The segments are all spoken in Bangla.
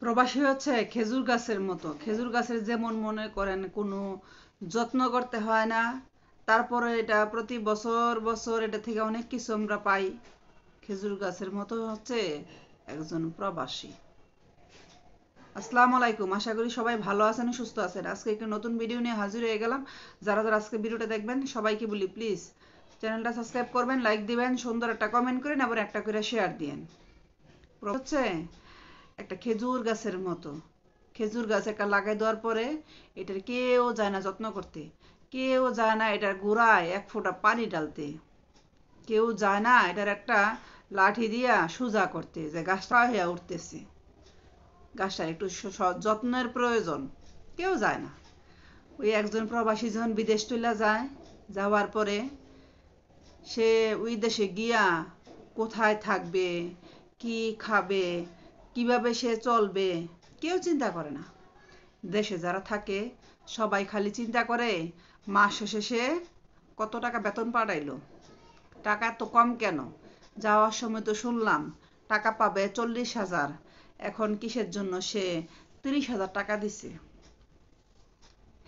প্রবাসী হচ্ছে খেজুর গাছের মতো। খেজুর গাছের যেমন মনে করেন কোনো যত্ন করতে হয় না, তারপরে এটা প্রতি বছর বছর এটা থেকে অনেক কিছু আমরা পাই। খেজুর গাছের মতো হচ্ছে একজন প্রবাসী। আসসালামু আলাইকুম, আশা করি সবাই ভালো আছেন, সুস্থ আছেন। আজকে একটা নতুন ভিডিও নিয়ে হাজির হয়ে গেলাম। যারা যারা আজকে ভিডিওটা দেখবেন সবাইকে বলি প্লিজ চ্যানেলটা সাবস্ক্রাইব করবেন, লাইক দিবেন, সুন্দর একটা কমেন্ট করেন, আবার একটা করে শেয়ার দিয়েন। হচ্ছে একটা খেজুর গাছের মতো। খেজুর গাছ একটা লাগাই দেওয়ার পরে এটার কেউ যায় না যত্ন করতে, কেউ যায় না এটার গোড়ায় এক ফোঁটা পানি ডালতে, কেউ যায় না এটার একটা লাঠি দিয়া সোজা করতে যে গাছটা হয়ে উঠতেছে। গাছটার একটু যত্নের প্রয়োজন, কেউ যায় না। ওই একজন প্রবাসী যখন বিদেশ চলে যায়, যাওয়ার পরে সে ওই দেশে গিয়া কোথায় থাকবে, কি খাবে, কিভাবে সে চলবে, কেউ চিন্তা করে না। দেশে যারা থাকে সবাই খালি চিন্তা করে মাস শেষে সে কত টাকা বেতন পাঠাইলো, টাকা এত কম কেন। যাওয়ার সময় তো শুনলাম টাকা পাবে 40,000, এখন কিসের জন্য সে 30,000 টাকা দিছে।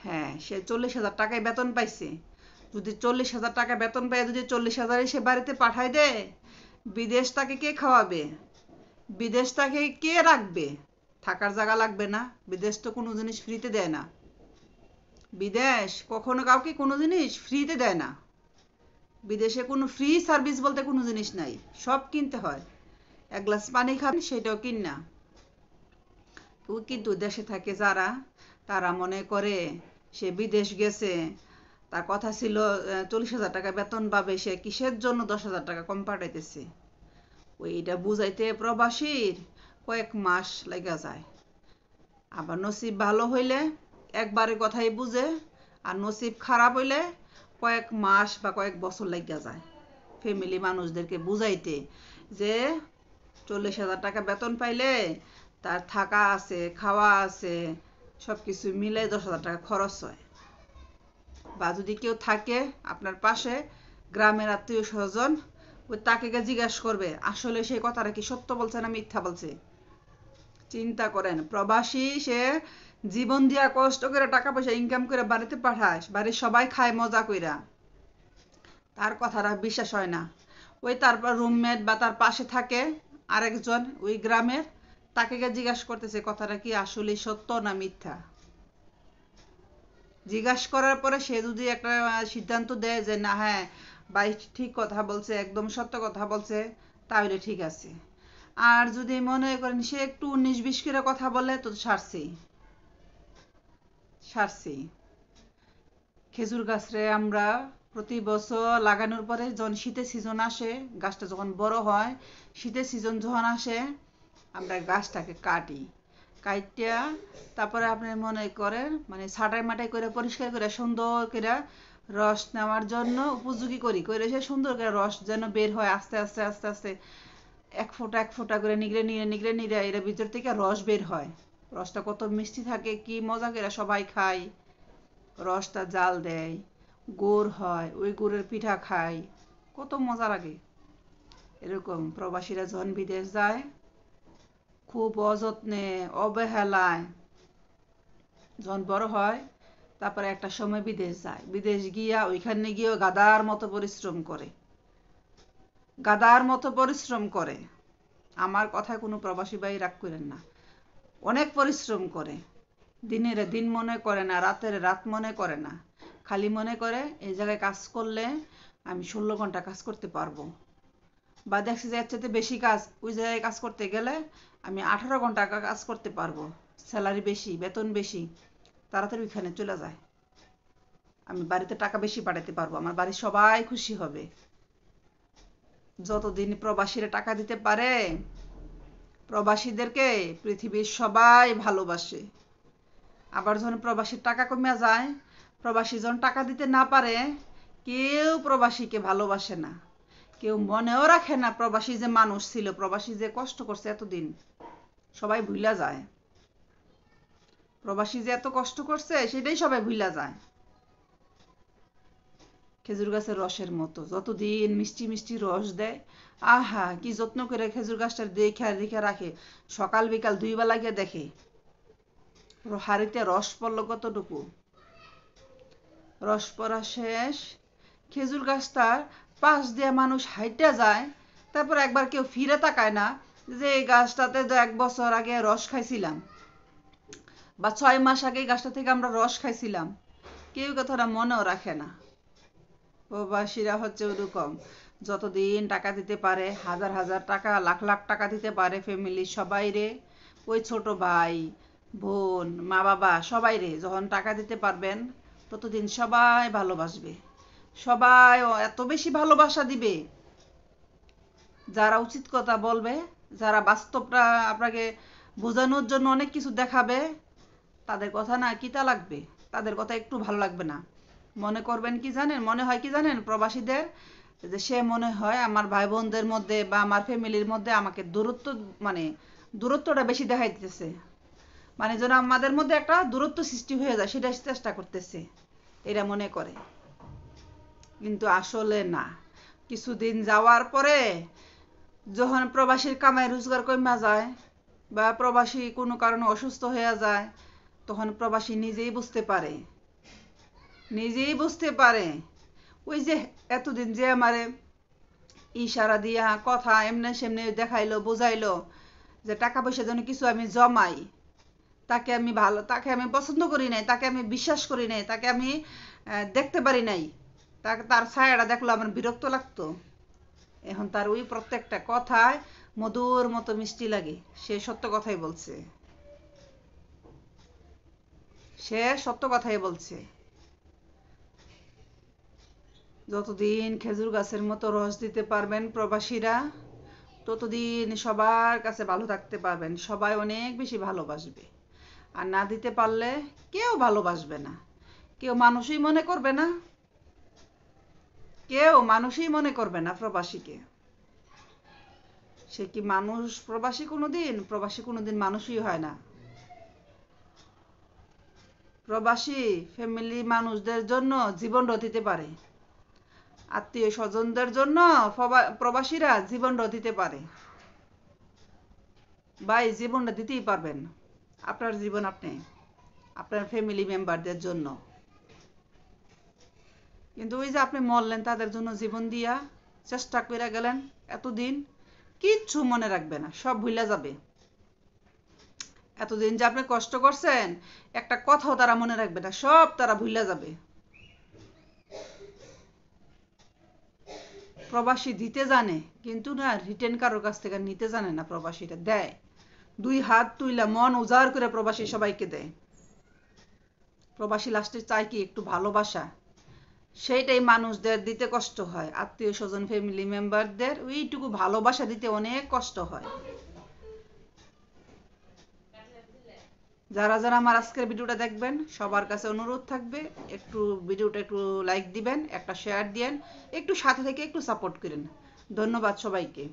হ্যাঁ, সে 40,000 টাকায় বেতন পাইছে। যদি 40,000 টাকা বেতন পায়, যদি 40,000 সে বাড়িতে পাঠায় দেয়, বিদেশ তাকে কে খাওয়াবে? বিদেশ তাকে কে রাখবে? থাকার জায়গা লাগবে না? বিদেশ তো কোনো জিনিস ফ্রিতে দেয় না। বিদেশ কখনো কাউকে কোনো জিনিস ফ্রিতে দেয় না। বিদেশে কোনো ফ্রি সার্ভিস বলতে কোনো জিনিস নাই, সব কিনতে হয়। এক গ্লাস পানি খাবেন সেটাও কিনা। কিন্তু দেশে থাকে যারা, তারা মনে করে সে বিদেশ গেছে, তার কথা ছিল 40,000 টাকা বেতন পাবে, সে কিসের জন্য 10,000 টাকা কম পাঠাইতেছে। ওইটা বুঝাইতে প্রবাসীর কয়েক মাস লেগে যায়। আবার নসিব ভালো হইলে একবারে কথাই বুঝে, আর নসিব খারাপ হইলে কয়েক মাস বা কয়েক বছর লেগে যায় ফ্যামিলি মানুষদেরকে বুঝাইতে যে 40,000 টাকা বেতন পাইলে তার থাকা আছে, খাওয়া আছে, সব কিছু মিলে 10,000 টাকা খরচ হয়। বা যদি কেউ থাকে আপনার পাশে, গ্রামের আত্মীয় স্বজন, ওই তাকে জিজ্ঞাসা করবে আসলে সেই কথাটা কি সত্য বলছে না মিথ্যা বলছে। চিন্তা করেন, প্রবাসী সে জীবন দিয়া কষ্ট করে টাকা পয়সা ইনকাম করে বাড়িতে পাঠায়, বাড়ির সবাই খায় মজা কইরা, তার কথাটা বিশ্বাস হয় না। ওই তারপর রুমমেট বা তার পাশে থাকে আরেকজন ওই গ্রামের, তাকে জিজ্ঞাসা করতেছে কথাটা কি আসলে সত্য না মিথ্যা। জিজ্ঞাসা করার পরে সে যদি একটা সিদ্ধান্ত দেয় যে না, হ্যাঁ ভাই ঠিক কথা বলছে, একদম সত্য কথা বলছে, তাহলে ঠিক আছে। আর যদি মনে করেন সে একটু 19-20 করে কথা বলে, তো সারছেই সারছেই। খেজুর গাছরে আমরা প্রতি বছর লাগানোর পরে যখন শীতের সিজন আসে, গাছটা যখন বড় হয়, শীতের সিজন যখন আসে, আমরা গাছটাকে কাটি। কাইটা তারপরে আপনি মনে করেন মানে ছাটাই মাটাই করে পরিষ্কার করে সুন্দর করে রস নেওয়ার জন্য উপযোগী করি, করে সে সুন্দর করে রস যেন বের হয় আস্তে আস্তে আস্তে আস্তে, এক ফোঁটা এক ফোঁটা করে নিগড়ে নিয়ে নিগড়ে নিয়ে এর ভিতর থেকে রস বের হয়। রসটা কত মিষ্টি থাকে, কি মজা করে সবাই খায়। রসটা জাল দেয়, গুড় হয়, ওই গুড়ের পিঠা খায়, কত মজা লাগে। এরকম প্রবাসীরা যখন বিদেশ যায়, খুব অযত্নে অবহেলায় যখন বড় হয়, তারপরে একটা সময় বিদেশ যায়, বিদেশ গিয়া ওইখানে গিয়েও গাদার মতো পরিশ্রম করে, গাদার মতো পরিশ্রম করে। আমার কথায় কোনো প্রবাসী ভাই রাগ করেন না, অনেক পরিশ্রম করে। দিনের দিন মনে করে না, রাতের রাত মনে করে না, খালি মনে করে এই জায়গায় কাজ করলে আমি 16 ঘন্টা কাজ করতে পারবো, বা দেখছি যে এর চাইতে বেশি কাজ ওই জায়গায় কাজ করতে গেলে আমি 18 ঘন্টা কাজ করতে পারবো, স্যালারি বেশি, বেতন বেশি, তাড়াতাড়ি ওইখানে চলে যায়। আমি বাড়িতে টাকা বেশি পাঠাতে পারবো, আমার বাড়ির সবাই খুশি হবে। যতদিন প্রবাসীরা টাকা দিতে পারে, প্রবাসীদেরকে পৃথিবীর সবাই ভালোবাসে। আবার যখন প্রবাসীর টাকা কমে যায়, প্রবাসী যখন টাকা দিতে না পারে, কেউ প্রবাসীকে ভালোবাসে না, কেউ মনেও রাখে না প্রবাসী যে মানুষ ছিল, প্রবাসী যে কষ্ট করছে এতদিন, সবাই ভুলা যায়। প্রবাসী যে এত কষ্ট করছে সেটাই সবাই ভুলা যায়। খেজুর গাছের রসের মতো যতদিন মিষ্টি মিষ্টি রস দেয়, আহা কি যত্ন করে খেজুর গাছটা দেখে রেখে রাখে, সকাল বিকাল 2 বেলা গিয়ে দেখে হাড়িতে রস পড়লো কতটুকু। রস পড়া শেষ, খেজুর গাছটার পাশ দিয়ে মানুষ হাইটা যায়, তারপর একবার কেউ ফিরে তাকায় না যে এই গাছটাতে তো 1 বছর আগে রস খাইছিলাম বা 6 মাস আগে এই গাছটা থেকে আমরা রস খাইছিলাম, কেউ কথাটা মনেও রাখে না। প্রবাসীরা হচ্ছে ওরকম, যতদিন টাকা দিতে পারে, হাজার হাজার টাকা লাখ লাখ টাকা দিতে পারে ফ্যামিলির সবাই রে, ওই ছোট ভাই বোন মা বাবা সবাই রে যখন টাকা দিতে পারবেন ততদিন সবাই ভালোবাসবে, সবাই এত বেশি ভালোবাসা দিবে, যারা উচিত কথা বলবে, যারা বাস্তবটা আপনাকে বোঝানোর জন্য অনেক কিছু দেখাবে, তাদের কথা না কিতা লাগবে, তাদের কথা একটু ভালো লাগবে না। মনে করবেন কি জানেন, মনে হয় কি জানেন প্রবাসীদের, যে সে মনে হয় আমার ভাই বোনদের মধ্যে বা আমার ফ্যামিলির মধ্যে আমাকে দূরত্ব, মানে দূরত্বটা বেশি দেখাই দিতেছে, মানে যেন আমাদের মধ্যে একটা দূরত্ব সৃষ্টি হয়ে যায় সেটা চেষ্টা করতেছে, এরা মনে করে। কিন্তু আসলে না, কিছুদিন যাওয়ার পরে যখন প্রবাসীর কামাই রোজগার কমা যায় বা প্রবাসী কোনো কারণে অসুস্থ হয়ে যায়, তখন প্রবাসী নিজেই বুঝতে পারে ওই যে এতদিন যে আমারে ইশারা দিয়া কথা এমনি সেমনি দেখাইলো বুঝাইলো যে টাকা পয়সা যেন কিছু আমি জমাই, তাকে আমি পছন্দ করি নাই, তাকে আমি বিশ্বাস করি নাই, তাকে আমি দেখতে পারি নাই, তার ছায়াটা দেখলো আমার বিরক্ত লাগতো। এখন তার ওই প্রত্যেকটা কথায় মধুর মতো মিষ্টি লাগে, সে সত্য কথাই বলছে, যতদিন খেজুর গাছের মতো রস দিতে পারবেন প্রবাসীরা, ততদিন সবার কাছে ভালো থাকতে পারবেন, সবাই অনেক বেশি ভালোবাসবে। আর না দিতে পারলে কেউ ভালোবাসবে না, কেউ মানুষই মনে করবে না প্রবাসীকে। সে কি মানুষ? প্রবাসী কোনোদিন মানুষই হয় না। প্রবাসী ফ্যামিলি মানুষদের জন্য জীবনও দিতে পারে, আত্মীয় স্বজনদের জন্য প্রবাসীরা জীবনও দিতে পারে। ভাই জীবনটা দিতেই পারবেন, আপনার জীবন আপনি আপনার ফ্যামিলি মেম্বারদের জন্য। কিন্তু ওই যে আপনি মরলেন তাদের জন্য জীবন দিয়া চেষ্টা করে গেলেন, এতদিন কিচ্ছু মনে রাখবে না, সব ভুলে যাবে। এতদিন যে আপনি কষ্ট করছেন একটা কথাও তারা মনে রাখবে না, সব তারা ভুলে যাবে। প্রবাসী দিতে জানে কিন্তু না রিটেন কারোর কাছ থেকে নিতে জানে না, প্রবাসীরা দেয় 2 হাত তুইলা মন উজাড় করে প্রবাসী সবাইকে দেয়। প্রবাসী লাস্টে চায় কি একটু ভালোবাসা, সেইটাই মানুষদের দিতে কষ্ট হয়, আত্মীয় স্বজন ফ্যামিলি মেম্বারদের ওইটুকু ভালোবাসা দিতে অনেক কষ্ট হয়। যারা যারা আমার আজকের ভিডিওটা দেখবেন সবার কাছে অনুরোধ থাকবে একটু ভিডিওটা একটু লাইক দিবেন, একটা শেয়ার দিয়েন, একটু সাথে থেকে একটু সাপোর্ট করেন। ধন্যবাদ সবাইকে।